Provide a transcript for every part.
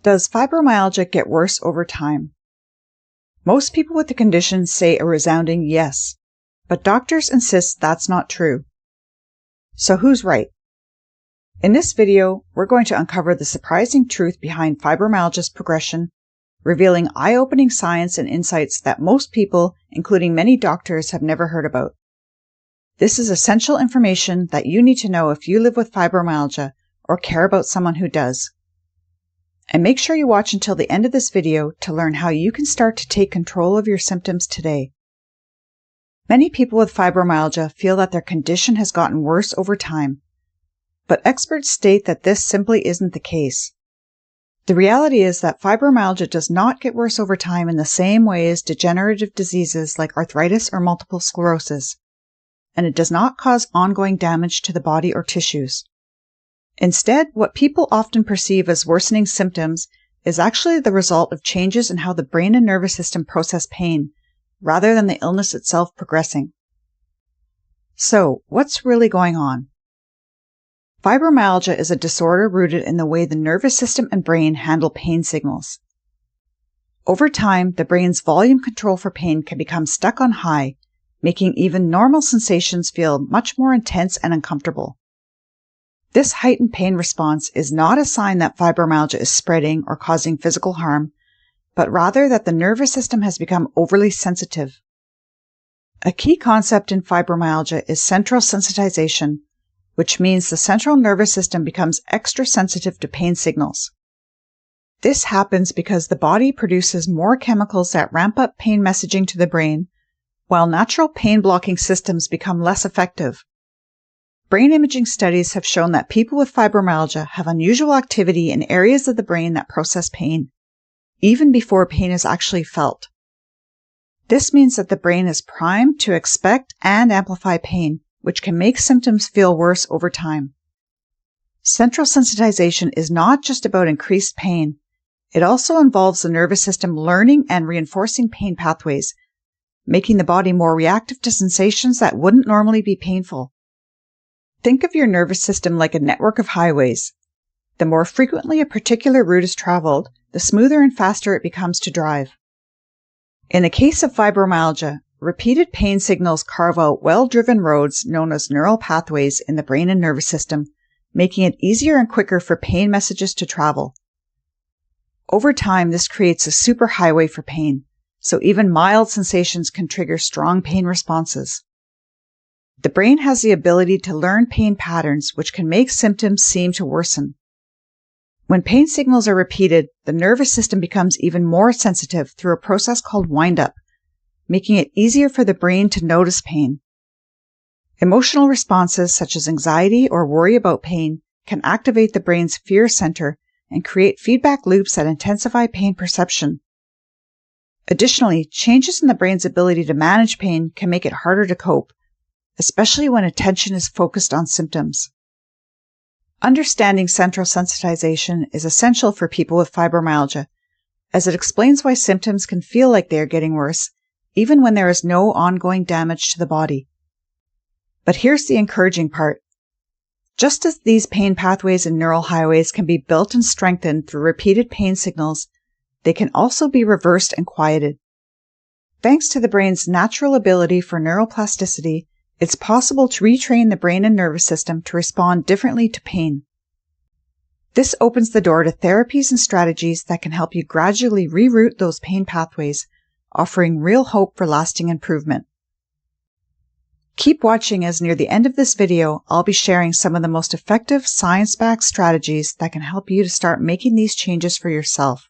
Does fibromyalgia get worse over time? Most people with the condition say a resounding yes, but doctors insist that's not true. So who's right? In this video, we're going to uncover the surprising truth behind fibromyalgia's progression, revealing eye-opening science and insights that most people, including many doctors, have never heard about. This is essential information that you need to know if you live with fibromyalgia or care about someone who does. And make sure you watch until the end of this video to learn how you can start to take control of your symptoms today. Many people with fibromyalgia feel that their condition has gotten worse over time, but experts state that this simply isn't the case. The reality is that fibromyalgia does not get worse over time in the same way as degenerative diseases like arthritis or multiple sclerosis, and it does not cause ongoing damage to the body or tissues. Instead, what people often perceive as worsening symptoms is actually the result of changes in how the brain and nervous system process pain, rather than the illness itself progressing. So, what's really going on? Fibromyalgia is a disorder rooted in the way the nervous system and brain handle pain signals. Over time, the brain's volume control for pain can become stuck on high, making even normal sensations feel much more intense and uncomfortable. This heightened pain response is not a sign that fibromyalgia is spreading or causing physical harm, but rather that the nervous system has become overly sensitive. A key concept in fibromyalgia is central sensitization, which means the central nervous system becomes extra sensitive to pain signals. This happens because the body produces more chemicals that ramp up pain messaging to the brain, while natural pain-blocking systems become less effective. Brain imaging studies have shown that people with fibromyalgia have unusual activity in areas of the brain that process pain, even before pain is actually felt. This means that the brain is primed to expect and amplify pain, which can make symptoms feel worse over time. Central sensitization is not just about increased pain. It also involves the nervous system learning and reinforcing pain pathways, making the body more reactive to sensations that wouldn't normally be painful. Think of your nervous system like a network of highways. The more frequently a particular route is traveled, the smoother and faster it becomes to drive. In the case of fibromyalgia, repeated pain signals carve out well-driven roads known as neural pathways in the brain and nervous system, making it easier and quicker for pain messages to travel. Over time, this creates a superhighway for pain, so even mild sensations can trigger strong pain responses. The brain has the ability to learn pain patterns, which can make symptoms seem to worsen. When pain signals are repeated, the nervous system becomes even more sensitive through a process called wind-up, making it easier for the brain to notice pain. Emotional responses such as anxiety or worry about pain can activate the brain's fear center and create feedback loops that intensify pain perception. Additionally, changes in the brain's ability to manage pain can make it harder to cope, especially when attention is focused on symptoms. Understanding central sensitization is essential for people with fibromyalgia, as it explains why symptoms can feel like they are getting worse, even when there is no ongoing damage to the body. But here's the encouraging part. Just as these pain pathways and neural highways can be built and strengthened through repeated pain signals, they can also be reversed and quieted. Thanks to the brain's natural ability for neuroplasticity, it's possible to retrain the brain and nervous system to respond differently to pain. This opens the door to therapies and strategies that can help you gradually reroute those pain pathways, offering real hope for lasting improvement. Keep watching, as near the end of this video, I'll be sharing some of the most effective science-backed strategies that can help you to start making these changes for yourself.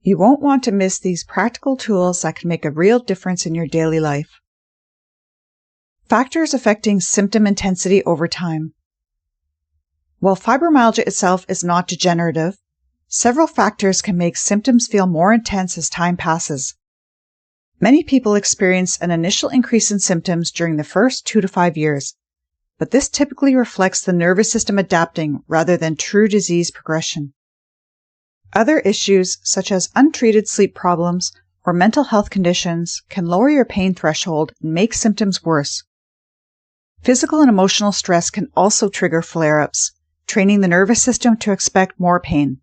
You won't want to miss these practical tools that can make a real difference in your daily life. Factors affecting symptom intensity over time. While fibromyalgia itself is not degenerative, several factors can make symptoms feel more intense as time passes. Many people experience an initial increase in symptoms during the first 2 to 5 years, but this typically reflects the nervous system adapting rather than true disease progression. Other issues, such as untreated sleep problems or mental health conditions, can lower your pain threshold and make symptoms worse. Physical and emotional stress can also trigger flare-ups, training the nervous system to expect more pain.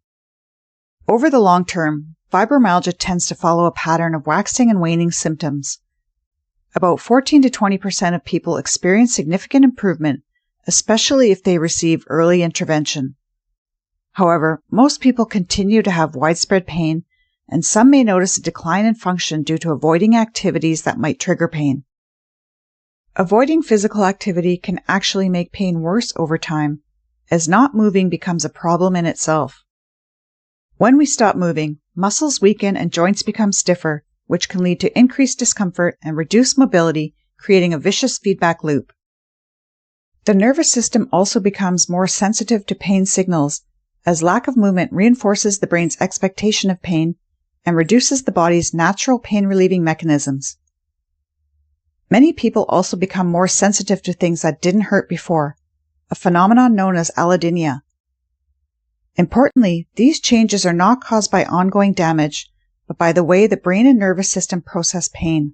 Over the long term, fibromyalgia tends to follow a pattern of waxing and waning symptoms. About 14 to 20% of people experience significant improvement, especially if they receive early intervention. However, most people continue to have widespread pain, and some may notice a decline in function due to avoiding activities that might trigger pain. Avoiding physical activity can actually make pain worse over time, as not moving becomes a problem in itself. When we stop moving, muscles weaken and joints become stiffer, which can lead to increased discomfort and reduced mobility, creating a vicious feedback loop. The nervous system also becomes more sensitive to pain signals, as lack of movement reinforces the brain's expectation of pain and reduces the body's natural pain-relieving mechanisms. Many people also become more sensitive to things that didn't hurt before, a phenomenon known as allodynia. Importantly, these changes are not caused by ongoing damage, but by the way the brain and nervous system process pain.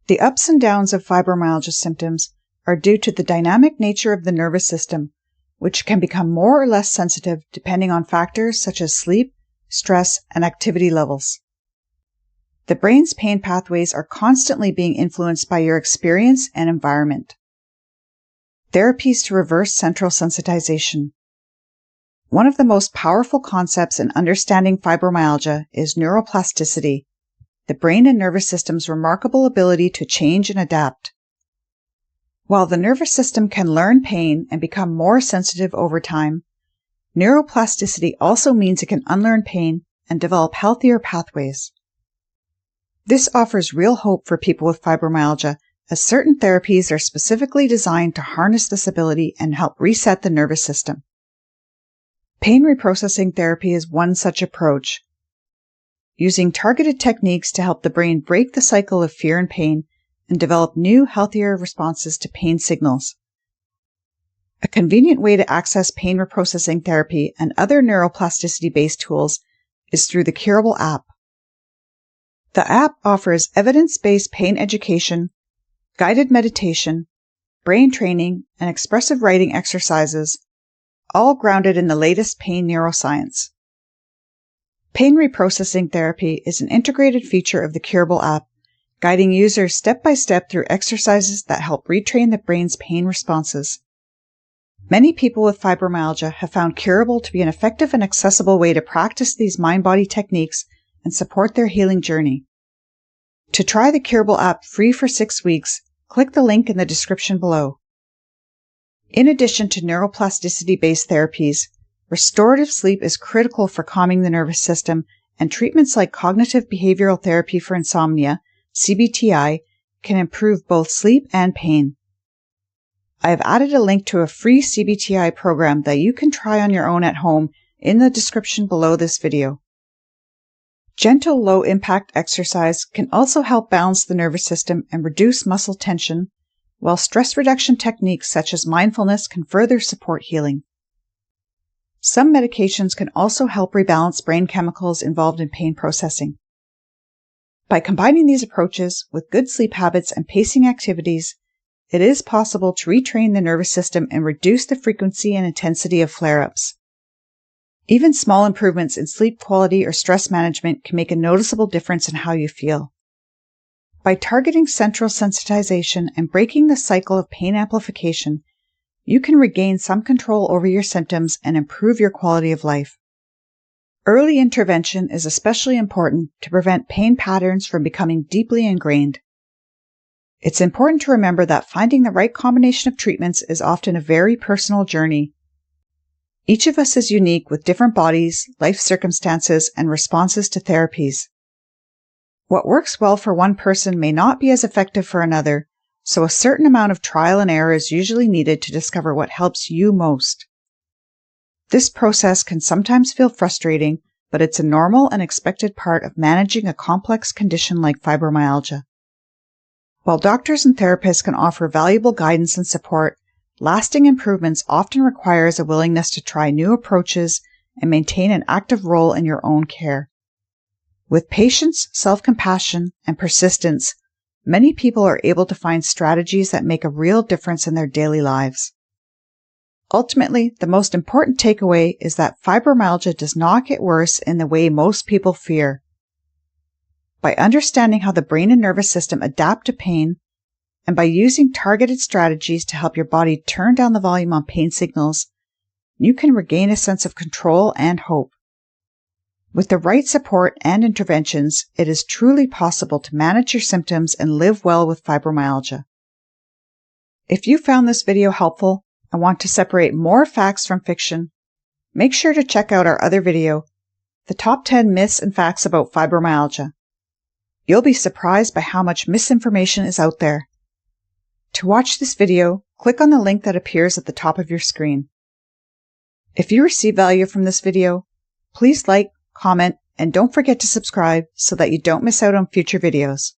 The ups and downs of fibromyalgia symptoms are due to the dynamic nature of the nervous system, which can become more or less sensitive depending on factors such as sleep, stress, and activity levels. The brain's pain pathways are constantly being influenced by your experience and environment. Therapies to reverse central sensitization. One of the most powerful concepts in understanding fibromyalgia is neuroplasticity, the brain and nervous system's remarkable ability to change and adapt. While the nervous system can learn pain and become more sensitive over time, neuroplasticity also means it can unlearn pain and develop healthier pathways. This offers real hope for people with fibromyalgia, as certain therapies are specifically designed to harness this ability and help reset the nervous system. Pain reprocessing therapy is one such approach. Using targeted techniques to help the brain break the cycle of fear and pain and develop new, healthier responses to pain signals. A convenient way to access pain reprocessing therapy and other neuroplasticity-based tools is through the Curable app. The app offers evidence-based pain education, guided meditation, brain training, and expressive writing exercises, all grounded in the latest pain neuroscience. Pain reprocessing therapy is an integrated feature of the Curable app, guiding users step by step through exercises that help retrain the brain's pain responses. Many people with fibromyalgia have found Curable to be an effective and accessible way to practice these mind-body techniques and support their healing journey. To try the Curable app free for 6 weeks, click the link in the description below. In addition to neuroplasticity-based therapies, restorative sleep is critical for calming the nervous system, and treatments like cognitive behavioral therapy for insomnia, CBTI, can improve both sleep and pain. I have added a link to a free CBTI program that you can try on your own at home in the description below this video. Gentle, low-impact exercise can also help balance the nervous system and reduce muscle tension, while stress reduction techniques such as mindfulness can further support healing. Some medications can also help rebalance brain chemicals involved in pain processing. By combining these approaches with good sleep habits and pacing activities, it is possible to retrain the nervous system and reduce the frequency and intensity of flare-ups. Even small improvements in sleep quality or stress management can make a noticeable difference in how you feel. By targeting central sensitization and breaking the cycle of pain amplification, you can regain some control over your symptoms and improve your quality of life. Early intervention is especially important to prevent pain patterns from becoming deeply ingrained. It's important to remember that finding the right combination of treatments is often a very personal journey. Each of us is unique with different bodies, life circumstances, and responses to therapies. What works well for one person may not be as effective for another, so a certain amount of trial and error is usually needed to discover what helps you most. This process can sometimes feel frustrating, but it's a normal and expected part of managing a complex condition like fibromyalgia. While doctors and therapists can offer valuable guidance and support, lasting improvements often requires a willingness to try new approaches and maintain an active role in your own care. With patience, self-compassion, and persistence, many people are able to find strategies that make a real difference in their daily lives. Ultimately, the most important takeaway is that fibromyalgia does not get worse in the way most people fear. By understanding how the brain and nervous system adapt to pain, and by using targeted strategies to help your body turn down the volume on pain signals, you can regain a sense of control and hope. With the right support and interventions, it is truly possible to manage your symptoms and live well with fibromyalgia. If you found this video helpful and want to separate more facts from fiction, make sure to check out our other video, The Top 10 Myths and Facts About Fibromyalgia. You'll be surprised by how much misinformation is out there. To watch this video, click on the link that appears at the top of your screen. If you receive value from this video, please like, comment, and don't forget to subscribe so that you don't miss out on future videos.